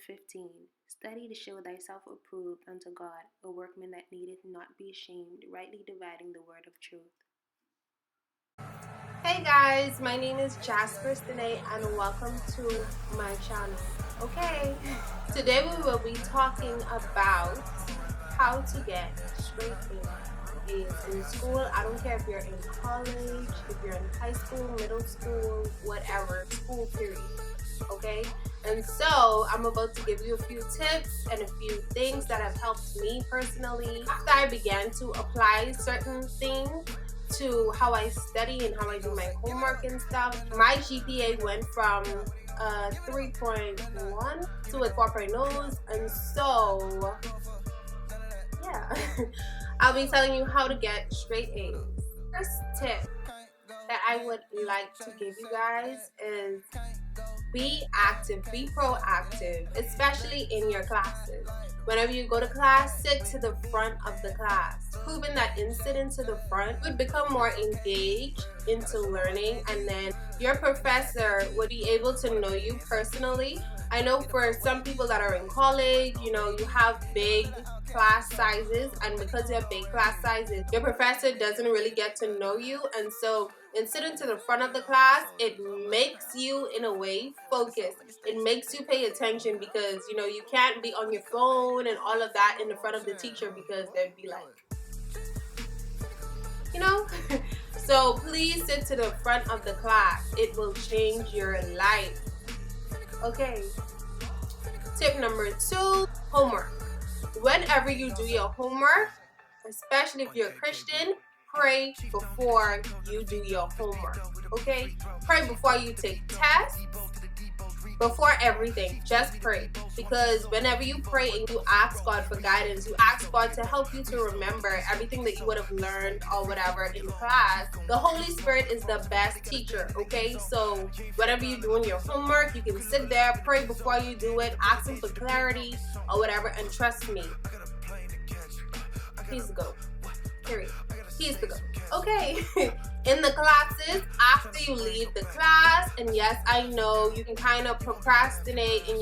15. Study to show thyself approved unto God, a workman that needeth not be ashamed, rightly dividing the word of truth. Hey guys, my name is Jasper, Stanae, and welcome to my channel. Okay, today we will be talking about how to get straight A's in school. I don't care if you're in college, if you're in high school, middle school, whatever, school period. Okay, and so I'm about to give you a few tips and a few things that have helped me personally after I began to apply certain things to how I study and how I do my homework and stuff. My GPA went from 3.1 to a 4.0, and so yeah, I'll be telling you how to get straight A's. First tip that I would like to give you guys is be active, be proactive, especially in your classes. Whenever you go to class, sit to the front of the class. Proving that in sitting to the front would become more engaged into learning, and then your professor would be able to know you personally. I know for some people that are in college, you have big class sizes, and because you have big class sizes, your professor doesn't really get to know you, and so in sitting to the front of the class, it makes you in a way focus. It makes you pay attention because you can't be on your phone and all of that in the front of the teacher because they'd be like, so please sit to the front of the class. It will change your life. Okay, tip number 2, homework. Whenever you do your homework, especially if you're a Christian, pray before you do your homework. Okay, pray before you take tests, before everything. Just pray, because whenever you pray and you ask God for guidance, you ask God to help you to remember everything that you would have learned or whatever in class. The Holy Spirit is the best teacher. Okay, so whenever you're doing your homework, you can sit there, pray before you do it, ask Him for clarity or whatever, and trust me, He's the GOAT. Period. He's the GOAT. Okay. In the classes, after you leave the class, and yes, I know you can kind of procrastinate and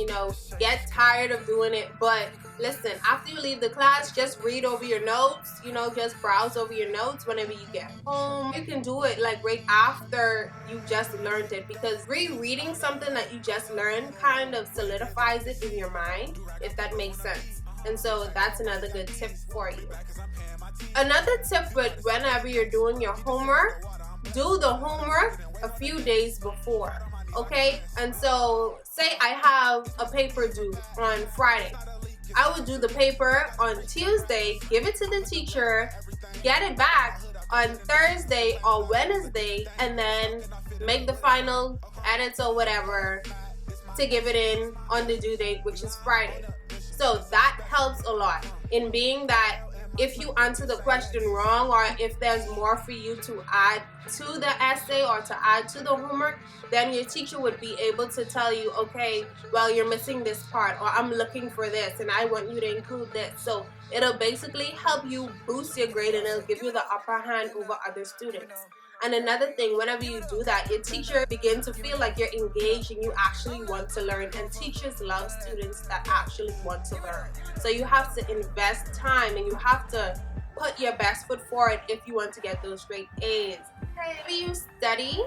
get tired of doing it, but listen, after you leave the class, just read over your notes, just browse over your notes whenever you get home. You can do it like right after you just learned it, because rereading something that you just learned kind of solidifies it in your mind, if that makes sense. And so that's another good tip for you. Another tip with whenever you're doing your homework, do the homework a few days before, okay? And so say I have a paper due on Friday. I would do the paper on Tuesday, give it to the teacher, get it back on Thursday or Wednesday, and then make the final edits or whatever to give it in on the due date, which is Friday. So that helps a lot in being that if you answer the question wrong, or if there's more for you to add to the essay or to add to the homework, then your teacher would be able to tell you, okay, well, you're missing this part, or I'm looking for this and I want you to include this. So it'll basically help you boost your grade, and it'll give you the upper hand over other students. And another thing, whenever you do that, your teacher begins to feel like you're engaged and you actually want to learn. And teachers love students that actually want to learn. So you have to invest time and you have to put your best foot forward if you want to get those straight A's. Whenever you study,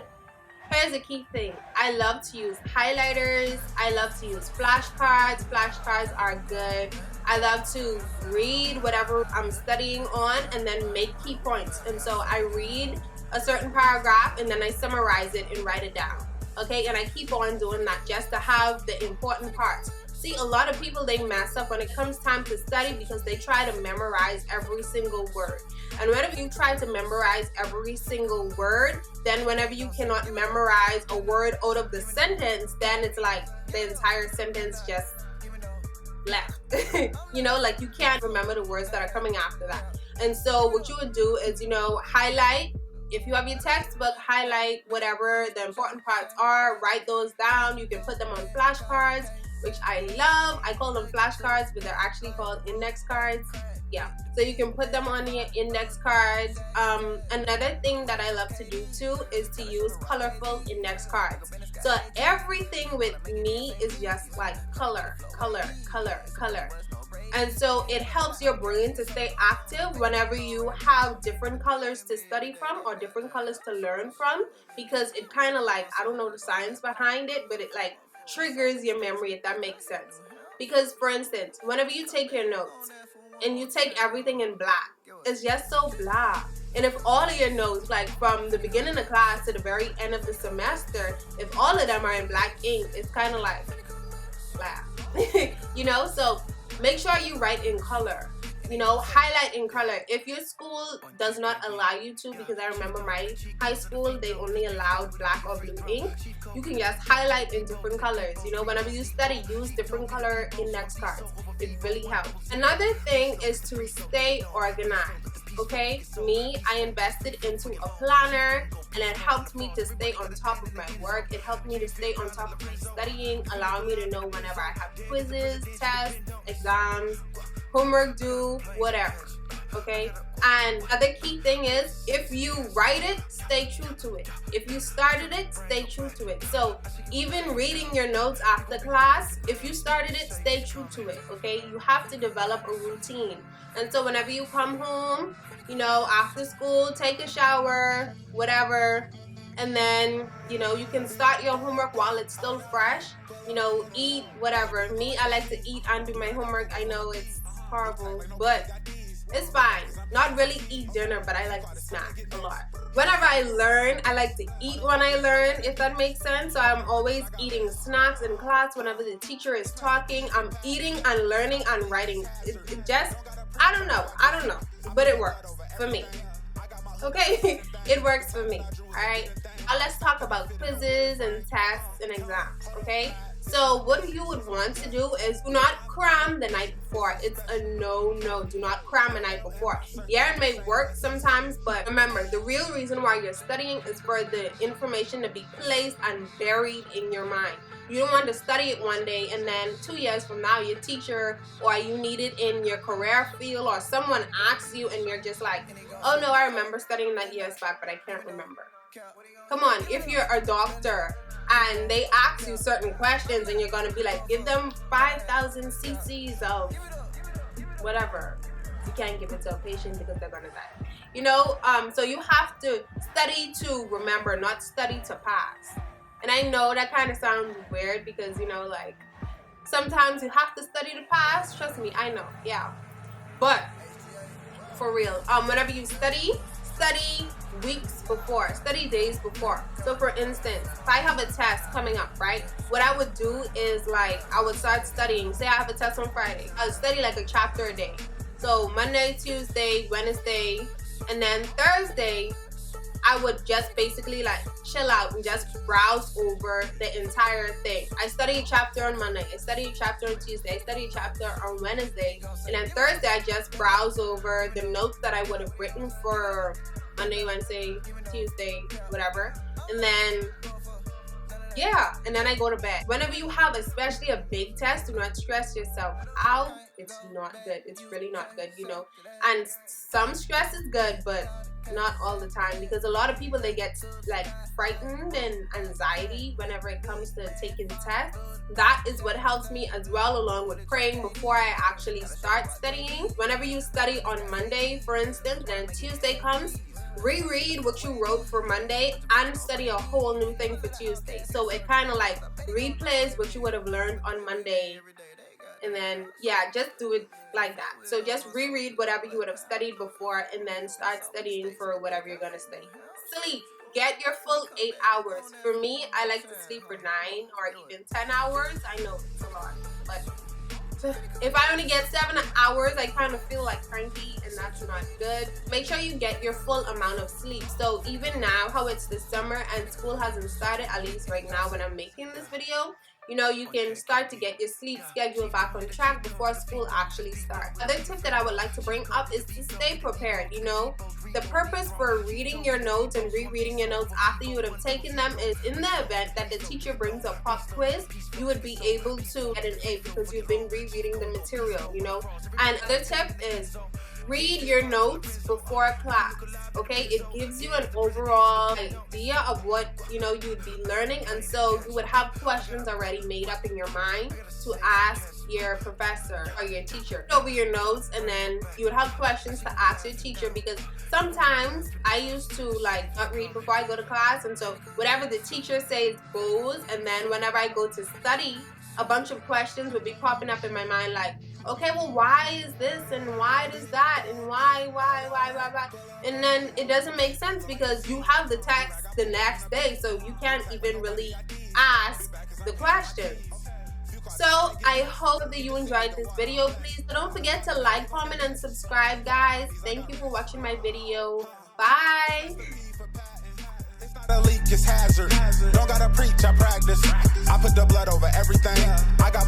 here's a key thing. I love to use highlighters. I love to use flashcards. Flashcards are good. I love to read whatever I'm studying on and then make key points. And so I read a certain paragraph and then I summarize it and write it down. Okay, and I keep on doing that just to have the important parts. See, a lot of people, they mess up when it comes time to study because they try to memorize every single word. And whenever you try to memorize every single word, then whenever you cannot memorize a word out of the sentence, then it's like the entire sentence just left. Like you can't remember the words that are coming after that. And so what you would do is, highlight. If you have your textbook, highlight whatever the important parts are, write those down. You can put them on flashcards. which I love. I call them flashcards, but they're actually called index cards. Yeah, so you can put them on your index cards. Another thing that I love to do too is to use colorful index cards. So everything with me is just like color, color, color, color. And so it helps your brain to stay active whenever you have different colors to study from or different colors to learn from, because it kind of like, I don't know the science behind it, but it like triggers your memory, if that makes sense. Because for instance, whenever you take your notes and you take everything in black, it's just so blah. And if all of your notes, like from the beginning of class to the very end of the semester, if all of them are in black ink, it's kind of like blah. You know, so make sure you write in color. You know, highlight in color. If your school does not allow you to, because I remember my high school, they only allowed black or blue ink, you can just highlight in different colors. You know, whenever you study, use different color index cards. It really helps. Another thing is to stay organized. Okay, me, I invested into a planner, and it helped me to stay on top of my work. It helped me to stay on top of my studying, allowing me to know whenever I have quizzes, tests, exams, homework due, whatever. Okay, and other key thing is, if you write it, stay true to it. If you started it, stay true to it. So even reading your notes after class, if you started it, stay true to it. Okay, you have to develop a routine. And so whenever you come home, you know, after school, take a shower, whatever, and then, you know, you can start your homework while it's still fresh. You know, eat, whatever. Me, I like to eat and do my homework. I know it's horrible, but it's fine. Not really eat dinner, but I like to snack a lot. Whenever I learn, I like to eat when I learn, if that makes sense. So I'm always eating snacks in class. Whenever the teacher is talking, I'm eating and learning and writing. It just, I don't know, but it works for me. Okay, it works for me. All right, now let's talk about quizzes and tests and exams. Okay, so what you would want to do is do not cram the night before. It's a no. Do not cram the night before. Yeah, it may work sometimes, but remember, the real reason why you're studying is for the information to be placed and buried in your mind. You don't want to study it one day and then 2 years from now your teacher or you need it in your career field or someone asks you and you're just like, oh no, I remember studying that years back, but I can't remember. Come on, if you're a doctor and they ask you certain questions and you're going to be like, give them 5,000 cc's of whatever. You can't give it to a patient because they're going to die. You know, so you have to study to remember, not study to pass. And I know that kind of sounds weird because, you know, like, sometimes you have to study to pass. Trust me, I know, yeah. But, for real, whenever you study weeks before, study days before. So, for instance, if I have a test coming up, right, what I would do is, like, I would start studying. Say I have a test on Friday. I would study, like, a chapter a day. So, Monday, Tuesday, Wednesday, and then Thursday, I would just basically like chill out and just browse over the entire thing. I study a chapter on Monday, I study a chapter on Tuesday, I study a chapter on Wednesday, and then Thursday I just browse over the notes that I would have written for Monday, Wednesday, Tuesday, whatever. And then yeah, and then I go to bed. Whenever you have especially a big test, do not stress yourself out. It's not good. It's really not good, you know. And some stress is good, but not all the time, because a lot of people, they get like frightened and anxiety whenever it comes to taking tests. That is what helps me as well, along with praying before I actually start studying. Whenever you study on Monday, for instance, then Tuesday comes, reread what you wrote for Monday and study a whole new thing for Tuesday. So it kind of like replays what you would have learned on Monday. And then, yeah, just do it like that. So just reread whatever you would have studied before and then start studying for whatever you're going to study. Sleep. Get your full 8 hours. For me, I like to sleep for 9 or even 10 hours. I know it's a lot, but if I only get 7 hours, I kind of feel like cranky, and that's not good. Make sure you get your full amount of sleep. So even now, how it's the summer and school hasn't started, at least right now when I'm making this video, you know, you can start to get your sleep schedule back on track before school actually starts. Another tip that I would like to bring up is to stay prepared. You know, the purpose for reading your notes and rereading your notes after you would have taken them is in the event that the teacher brings a pop quiz, you would be able to get an A because you've been rereading the material, you know. And another tip is read your notes before class, okay? It gives you an overall idea of what, you know, you'd be learning, and so you would have questions already made up in your mind to ask your professor or your teacher over your notes, and then you would have questions to ask your teacher, because sometimes I used to like not read before I go to class, and so whatever the teacher says goes, and then whenever I go to study, a bunch of questions would be popping up in my mind like, okay, well, why is this and why is that and why, and then it doesn't make sense because you have the text the next day, so you can't even really ask the questions. So I hope that you enjoyed this video. Please don't forget to like, comment, and subscribe, guys. Thank you for watching my video. Bye. A leak is hazard. Don't gotta preach, I practice. I put the blood over everything. I got